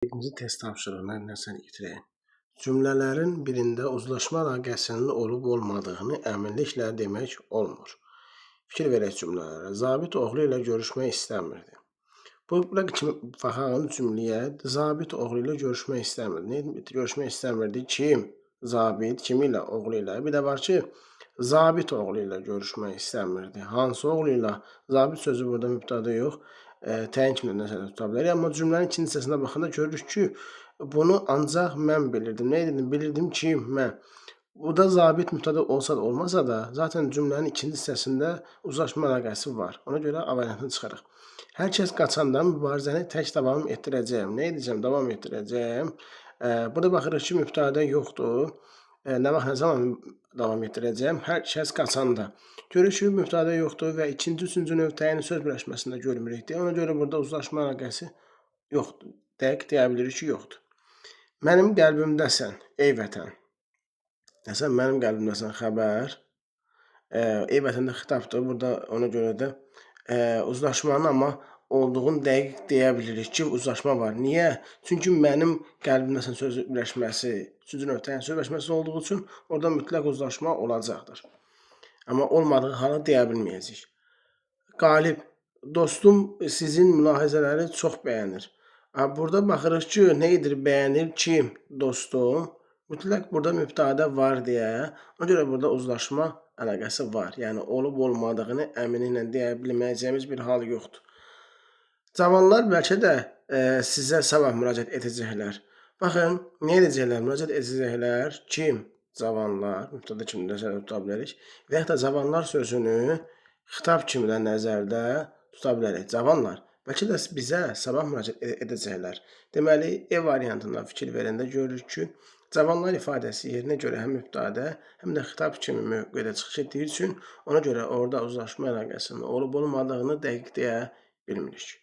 İkinci test tapşırığına nəsə itirəyim. Cümlələrin birində uzlaşma əlaqəsinin olub-olmadığını əminliklə demək olmur. Fikir verək cümlələrə. Zabit oğlu ilə görüşmək istəmirdi. Bura kimi baxaq cümləyə. Zabit oğlu ilə görüşmək istəmirdi. Görüşmək istəmirdi. Kim? Zabit. Kimi ilə? Oğlu ilə. Bir də var ki, zabit oğlu ilə görüşmək istəmirdi. Hansı oğlu ilə? Zabit sözü burada mübtəda yox. Təyin kimi nəzərdə tuta bilər. Amma cümlənin ikinci hissəsinə baxanda görürük ki, bunu ancaq mən bilirdim. Nə edirdim? Bilirdim ki, mən. Bu da zabit mübtəda olsa da olmasa da, zaten cümlənin ikinci hissəsində uzlaşma əlaqəsi var. Ona görə A variantını çıxarıq. Hər kəs qaçanda mübarizəni tək davam etdirəcəyəm. Nə edəcəm? Davam etdirəcəyəm. Burada baxırıq ki, mübtəda yoxdur. Nə vaxt, nə zaman davam etdirəcəyəm? Hər kəs qaçanda. Görürük ki, mübtəda yoxdur və ikinci, üçüncü növ təyini söz birləşməsində görmürük. Ona görə burada uzlaşma əlaqəsi yoxdur. Dəqiq deyə bilirik ki, yoxdur. Mənim qəlbimdəsən, ey vətən. Nəsən, mənim qəlbimdəsən xəbər. Ey vətəndə xitabdır. Burada ona görə də uzlaşmanın amma olduğunu dəqiq deyə bilirik ki, uzlaşma var. Niyə? Çünki mənim qəlbimdəsən söz birləşməsi, üçüncü növ təyin söz birləşməsi olduğu üçün orada mütləq uzlaşma olacaqdır. Amma olmadığı halı deyə bilməyəcəyik. Qalib, dostum sizin mülahizələri çox bəyənir. Burada baxırıq ki, nə edir? Bəyənir kim? Dostum. Mütləq burada mübtəda var deyə. Ona görə burada uzlaşma əlaqəsi var. Yəni olub-olmadığını əminliklə deyə bilməyəcəyimiz bir hal yoxdur. Cavanlar bəlkə də sizə sabah müraciət edəcəklər. Baxın, nə edəcəklər? Müraciət edəcəklər. Kim? Cavanlar. Mübtəda kimi nəzərdə tuta bilərik. Və ya da cavanlar sözünü xitab kimi də nəzərdə tuta bilərik. Cavanlar. Bəlkə də bizə sabah müraciət edəcəklər. Deməli, E variantından fikir verəndə görürük ki, cavanlar ifadəsi yerinə görə həm mübtəda, həm də xitab kimi mövqedə çıxış etdiyi üçün ona görə orada uzlaşma əlaqəsinin olub-olmadığını dəqiq deyə bilmirik.